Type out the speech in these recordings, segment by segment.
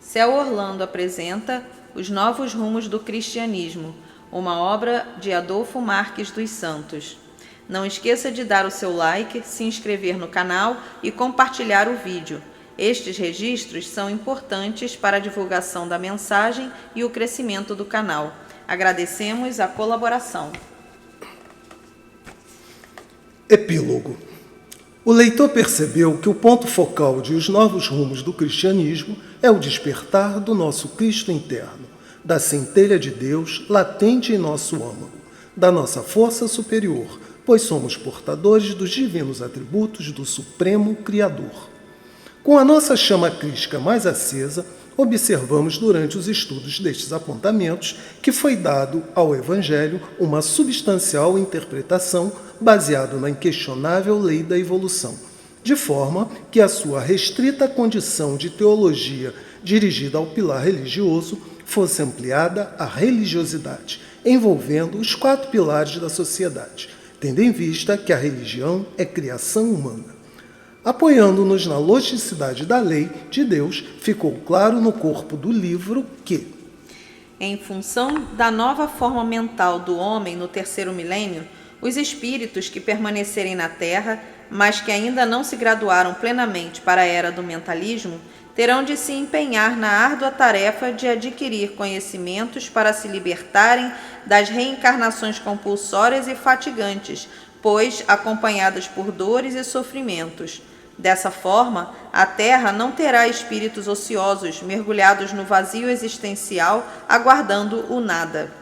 Céu Orlando apresenta Os Novos Rumos do Cristianismo, uma obra de Adolfo Marques dos Santos. Não esqueça de dar o seu like, se inscrever no canal e compartilhar o vídeo. Estes registros são importantes para a divulgação da mensagem e o crescimento do canal. Agradecemos a colaboração. Epílogo. O leitor percebeu que o ponto focal de Os Novos Rumos do Cristianismo é o despertar do nosso Cristo interno, da centelha de Deus latente em nosso âmago, da nossa força superior, pois somos portadores dos divinos atributos do Supremo Criador. Com a nossa chama crística mais acesa, observamos durante os estudos destes apontamentos que foi dado ao Evangelho uma substancial interpretação baseada na inquestionável lei da evolução, de forma que a sua restrita condição de teologia dirigida ao pilar religioso fosse ampliada à religiosidade, envolvendo os 4 pilares da sociedade, tendo em vista que a religião é criação humana. Apoiando-nos na logicidade da lei de Deus, ficou claro no corpo do livro que, em função da nova forma mental do homem no terceiro milênio, os espíritos que permanecerem na Terra, mas que ainda não se graduaram plenamente para a era do mentalismo, terão de se empenhar na árdua tarefa de adquirir conhecimentos para se libertarem das reencarnações compulsórias e fatigantes, pois acompanhadas por dores e sofrimentos. Dessa forma, a Terra não terá espíritos ociosos, mergulhados no vazio existencial, aguardando o nada.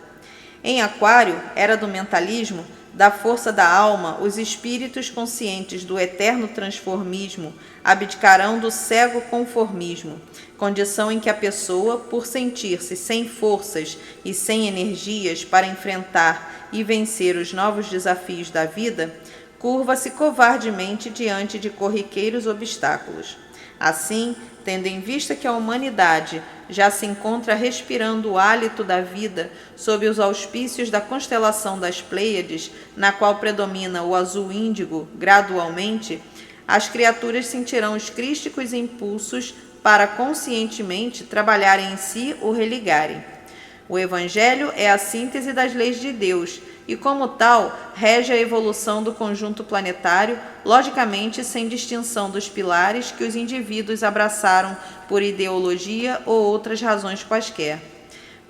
Em Aquário, era do mentalismo, da força da alma, os espíritos conscientes do eterno transformismo abdicarão do cego conformismo, condição em que a pessoa, por sentir-se sem forças e sem energias para enfrentar e vencer os novos desafios da vida, curva-se covardemente diante de corriqueiros obstáculos. Assim, tendo em vista que a humanidade já se encontra respirando o hálito da vida sob os auspícios da constelação das Pleiades, na qual predomina o azul índigo gradualmente, as criaturas sentirão os crísticos impulsos para conscientemente trabalharem em si ou religarem. O Evangelho é a síntese das leis de Deus e, como tal, rege a evolução do conjunto planetário, logicamente sem distinção dos pilares que os indivíduos abraçaram por ideologia ou outras razões quaisquer.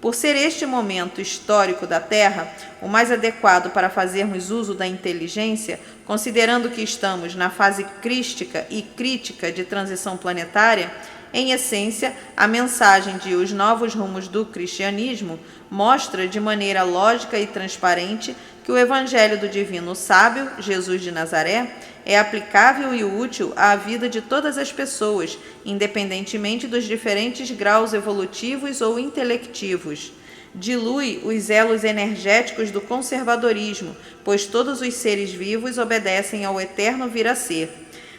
Por ser este momento histórico da Terra o mais adequado para fazermos uso da inteligência, considerando que estamos na fase crística e crítica de transição planetária, em essência, a mensagem de Os Novos Rumos do Cristianismo mostra de maneira lógica e transparente que o Evangelho do Divino Sábio, Jesus de Nazaré, é aplicável e útil à vida de todas as pessoas, independentemente dos diferentes graus evolutivos ou intelectivos. Dilui os elos energéticos do conservadorismo, pois todos os seres vivos obedecem ao eterno vir a ser.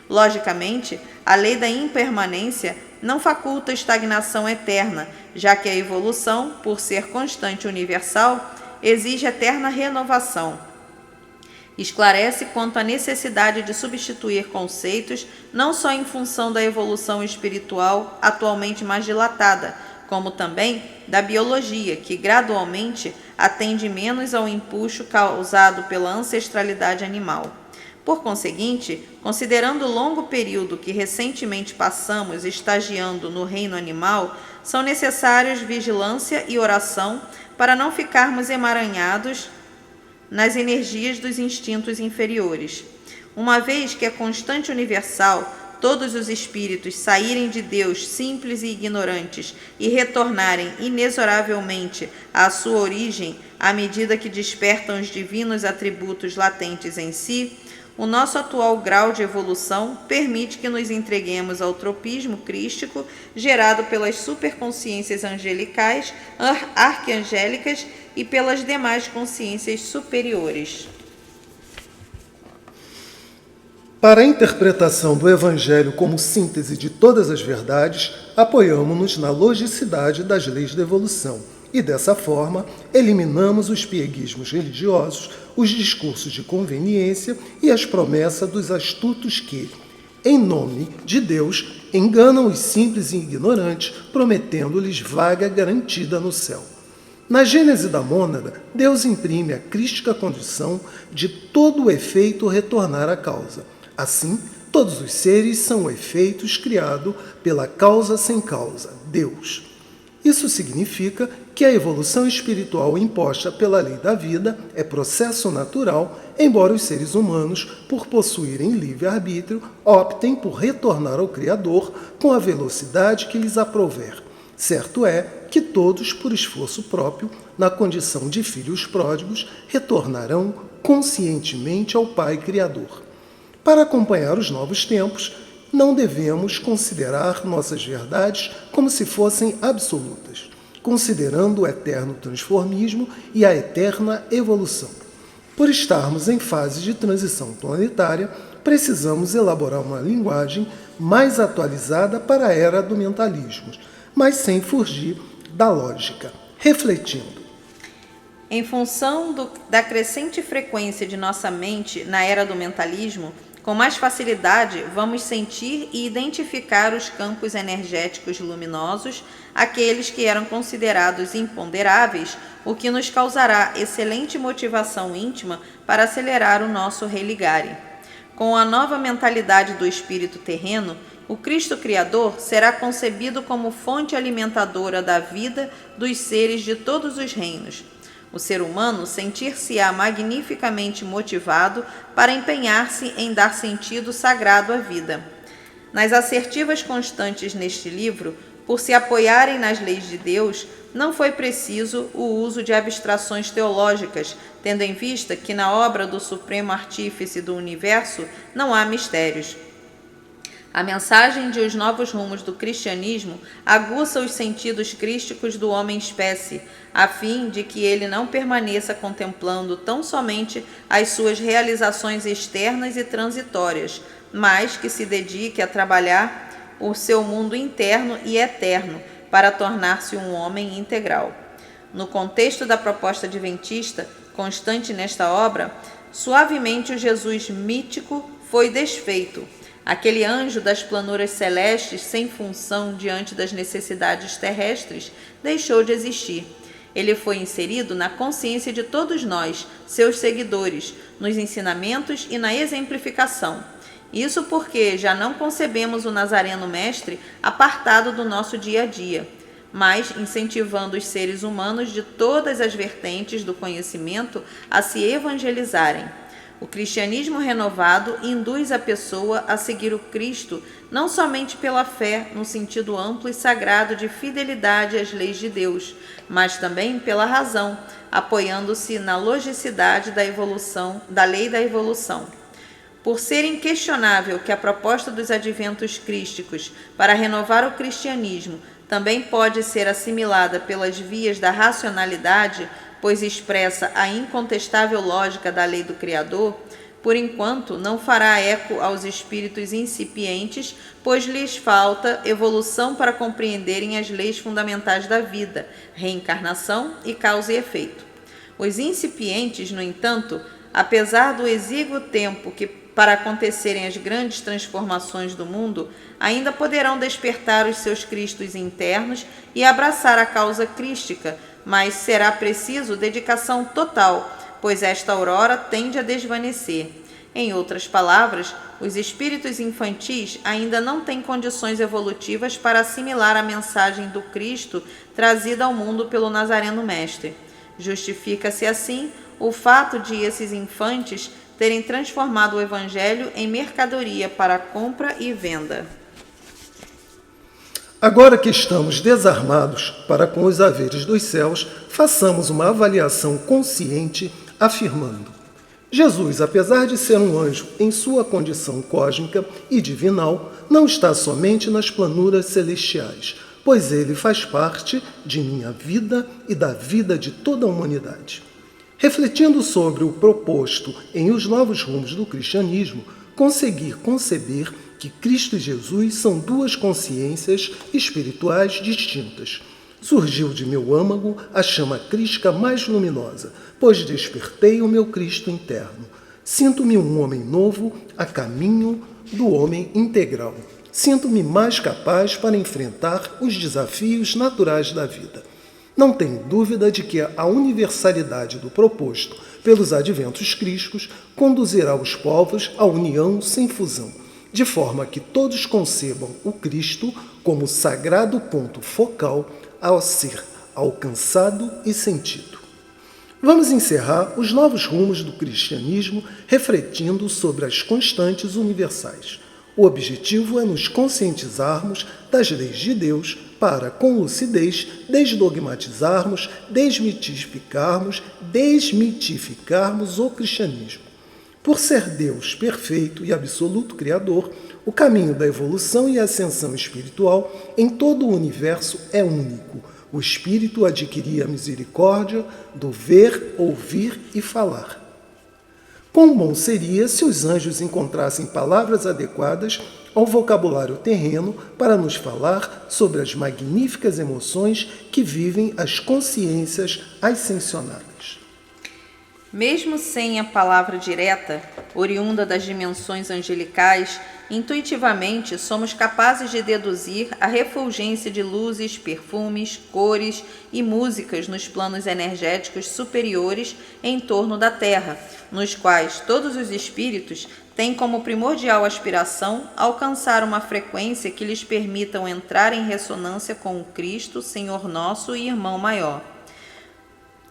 Logicamente, a lei da impermanência não faculta estagnação eterna, já que a evolução, por ser constante e universal, exige eterna renovação. Esclarece quanto à necessidade de substituir conceitos não só em função da evolução espiritual atualmente mais dilatada, como também da biologia, que gradualmente atende menos ao empuxo causado pela ancestralidade animal. Por conseguinte, considerando o longo período que recentemente passamos estagiando no reino animal, são necessários vigilância e oração para não ficarmos emaranhados nas energias dos instintos inferiores. Uma vez que é constante universal, todos os espíritos saírem de Deus simples e ignorantes e retornarem inexoravelmente à sua origem à medida que despertam os divinos atributos latentes em si, o nosso atual grau de evolução permite que nos entreguemos ao tropismo crístico gerado pelas superconsciências angelicais, arquiangélicas e pelas demais consciências superiores. Para a interpretação do Evangelho como síntese de todas as verdades, apoiamo-nos na logicidade das leis da evolução e, dessa forma, eliminamos os pieguismos religiosos, os discursos de conveniência e as promessas dos astutos que, em nome de Deus, enganam os simples e ignorantes, prometendo-lhes vaga garantida no céu. Na gênese da mônada, Deus imprime a crística condição de todo o efeito retornar à causa. Assim, todos os seres são efeitos criados pela causa sem causa, Deus. Isso significa que a evolução espiritual imposta pela lei da vida é processo natural, embora os seres humanos, por possuírem livre-arbítrio, optem por retornar ao Criador com a velocidade que lhes aprouver. Certo é que todos, por esforço próprio, na condição de filhos pródigos, retornarão conscientemente ao Pai Criador. Para acompanhar os novos tempos, não devemos considerar nossas verdades como se fossem absolutas, considerando o eterno transformismo e a eterna evolução. Por estarmos em fase de transição planetária, precisamos elaborar uma linguagem mais atualizada para a era do mentalismo, mas sem fugir da lógica, refletindo. Em função da crescente frequência de nossa mente na era do mentalismo, com mais facilidade vamos sentir e identificar os campos energéticos luminosos, aqueles que eram considerados imponderáveis, o que nos causará excelente motivação íntima para acelerar o nosso religare. Com a nova mentalidade do espírito terreno, o Cristo Criador será concebido como fonte alimentadora da vida dos seres de todos os reinos. O ser humano sentir-se-á magnificamente motivado para empenhar-se em dar sentido sagrado à vida. Nas assertivas constantes neste livro, por se apoiarem nas leis de Deus, não foi preciso o uso de abstrações teológicas, tendo em vista que na obra do Supremo Artífice do Universo não há mistérios. A mensagem de Os Novos Rumos do Cristianismo aguça os sentidos crísticos do homem-espécie, a fim de que ele não permaneça contemplando tão somente as suas realizações externas e transitórias, mas que se dedique a trabalhar o seu mundo interno e eterno para tornar-se um homem integral. No contexto da proposta adventista, constante nesta obra, suavemente o Jesus mítico foi desfeito. Aquele anjo das planuras celestes, sem função diante das necessidades terrestres, deixou de existir. Ele foi inserido na consciência de todos nós, seus seguidores, nos ensinamentos e na exemplificação. Isso porque já não concebemos o Nazareno Mestre apartado do nosso dia a dia, mas incentivando os seres humanos de todas as vertentes do conhecimento a se evangelizarem. O cristianismo renovado induz a pessoa a seguir o Cristo não somente pela fé, no sentido amplo e sagrado de fidelidade às leis de Deus, mas também pela razão, apoiando-se na logicidade da lei da evolução. Por ser inquestionável que a proposta dos adventos crísticos para renovar o cristianismo também pode ser assimilada pelas vias da racionalidade, pois expressa a incontestável lógica da lei do Criador, por enquanto não fará eco aos espíritos incipientes, pois lhes falta evolução para compreenderem as leis fundamentais da vida, reencarnação e causa e efeito. Os incipientes, no entanto, apesar do exíguo tempo que para acontecerem as grandes transformações do mundo, ainda poderão despertar os seus cristos internos e abraçar a causa crística, mas será preciso dedicação total, pois esta aurora tende a desvanecer. Em outras palavras, os espíritos infantis ainda não têm condições evolutivas para assimilar a mensagem do Cristo trazida ao mundo pelo Nazareno Mestre. Justifica-se assim o fato de esses infantes terem transformado o Evangelho em mercadoria para compra e venda. Agora que estamos desarmados para com os haveres dos céus, façamos uma avaliação consciente, afirmando: Jesus, apesar de ser um anjo em sua condição cósmica e divinal, não está somente nas planuras celestiais, pois ele faz parte de minha vida e da vida de toda a humanidade. Refletindo sobre o proposto em Os Novos Rumos do Cristianismo, consegui conceber que Cristo e Jesus são duas consciências espirituais distintas. Surgiu de meu âmago a chama crística mais luminosa, pois despertei o meu Cristo interno. Sinto-me um homem novo, a caminho do homem integral. Sinto-me mais capaz para enfrentar os desafios naturais da vida. Não tenho dúvida de que a universalidade do proposto pelos adventos crísticos conduzirá os povos à união sem fusão, de forma que todos concebam o Cristo como sagrado ponto focal a ser alcançado e sentido. Vamos encerrar os novos rumos do cristianismo refletindo sobre as constantes universais. O objetivo é nos conscientizarmos das leis de Deus para, com lucidez, desdogmatizarmos, desmitificarmos o cristianismo. Por ser Deus perfeito e absoluto Criador, o caminho da evolução e ascensão espiritual em todo o universo é único. O Espírito adquiria a misericórdia do ver, ouvir e falar. Quão bom seria se os anjos encontrassem palavras adequadas ao vocabulário terreno para nos falar sobre as magníficas emoções que vivem as consciências ascensionadas. Mesmo sem a palavra direta, oriunda das dimensões angelicais, intuitivamente somos capazes de deduzir a refulgência de luzes, perfumes, cores e músicas nos planos energéticos superiores em torno da Terra, nos quais todos os espíritos têm como primordial aspiração alcançar uma frequência que lhes permitam entrar em ressonância com o Cristo, Senhor nosso e Irmão maior.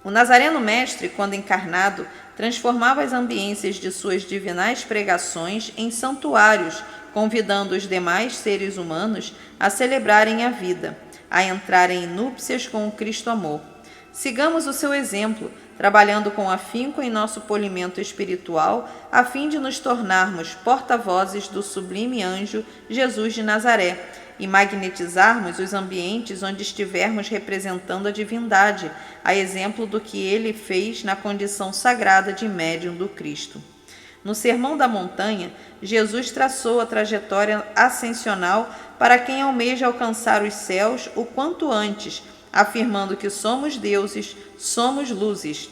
O Nazareno Mestre, quando encarnado, transformava as ambiências de suas divinais pregações em santuários, convidando os demais seres humanos a celebrarem a vida, a entrarem em núpcias com o Cristo Amor. Sigamos o seu exemplo, trabalhando com afinco em nosso polimento espiritual, a fim de nos tornarmos porta-vozes do sublime anjo Jesus de Nazaré, e magnetizarmos os ambientes onde estivermos representando a divindade, a exemplo do que ele fez na condição sagrada de médium do Cristo. No Sermão da Montanha, Jesus traçou a trajetória ascensional para quem almeja alcançar os céus o quanto antes, afirmando que somos deuses, somos luzes.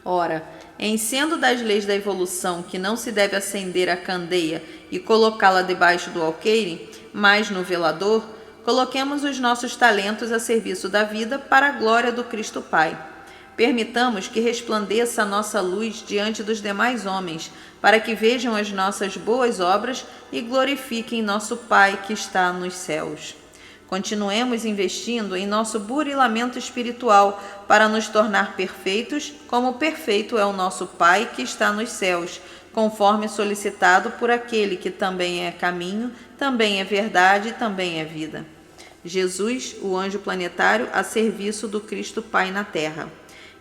Ora, em sendo das leis da evolução que não se deve acender a candeia e colocá-la debaixo do alqueire, mas no velador, coloquemos os nossos talentos a serviço da vida para a glória do Cristo Pai. Permitamos que resplandeça a nossa luz diante dos demais homens, para que vejam as nossas boas obras e glorifiquem nosso Pai que está nos céus. Continuemos investindo em nosso burilamento espiritual para nos tornar perfeitos, como perfeito é o nosso Pai que está nos céus, conforme solicitado por aquele que também é caminho, também é verdade e também é vida. Jesus, o anjo planetário, a serviço do Cristo Pai na Terra.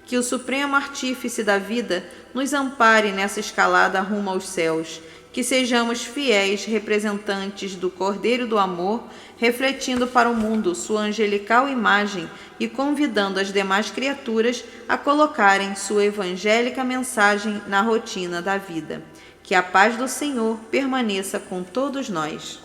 Que o Supremo Artífice da vida nos ampare nessa escalada rumo aos céus. Que sejamos fiéis representantes do Cordeiro do Amor, refletindo para o mundo sua angelical imagem e convidando as demais criaturas a colocarem sua evangélica mensagem na rotina da vida. Que a paz do Senhor permaneça com todos nós.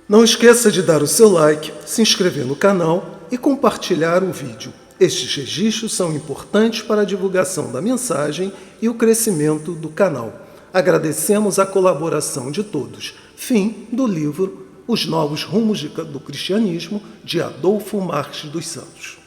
Não esqueça de dar o seu like, se inscrever no canal e compartilhar o vídeo. Estes registros são importantes para a divulgação da mensagem e o crescimento do canal. Agradecemos a colaboração de todos. Fim do livro Os Novos Rumos do Cristianismo, de Adolfo Marques dos Santos.